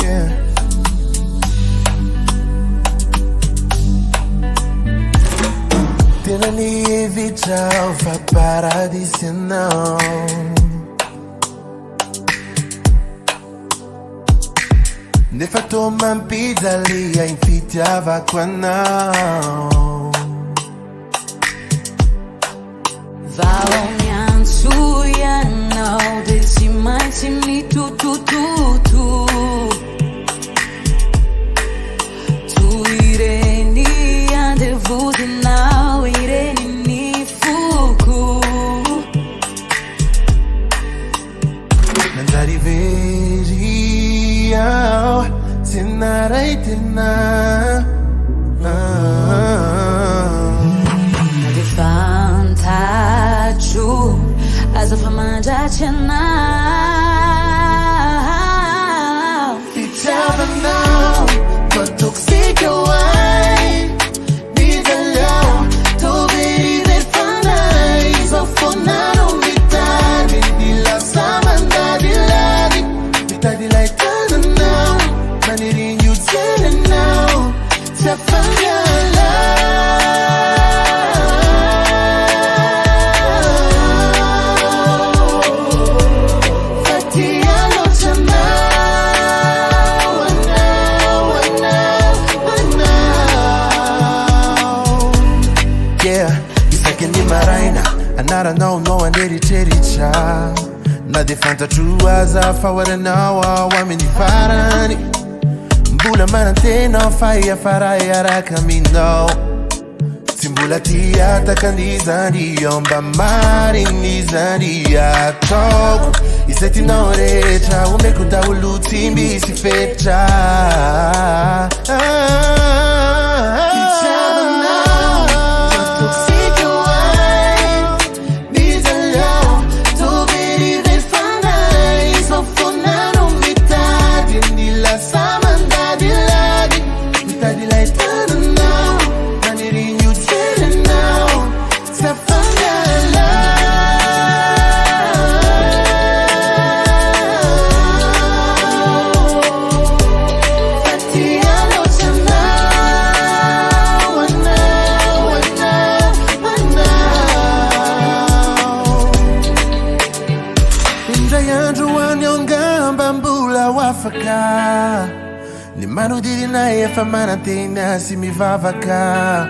Yeah. Tena lievitao fa paradiso não. Ne fatto man pizza lì a infittiava qua now. Vaonyan suya now. De si mai si mi tu. Tu ireni ande vuzi now. Ireni ni fuku. Nandari veria Tinarai tina Nadi fantaju As of a manjachana Fitava now But toxic wine Need a low To believe it for nice Of for now Mitadi Di la samanda di ladi Mitadi like now Manirin you telling now Tsy afa-miala Fatialo now Yeah, isake ni maraina Anara no one did chericha Na de fanta trua za fawara nawa Wamini farani Mbula manantena faya faraya rakamino Timbula tiata kanizani Yomba mari nizani ya toku Iseti norecha Umekuta ulutimbi si fecha Ni manu diri na efa manantena si mi vavaka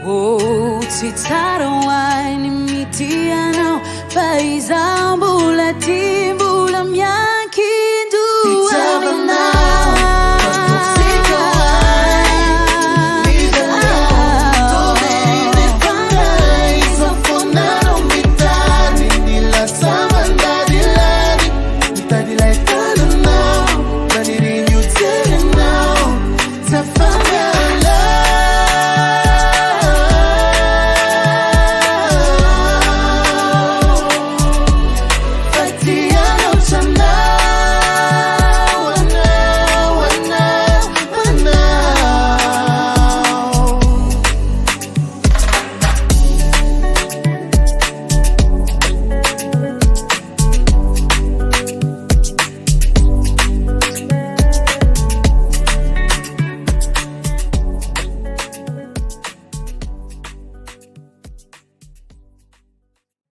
Oh, titaro wai ni mitiano Faizambula timbula myankindu Fitava now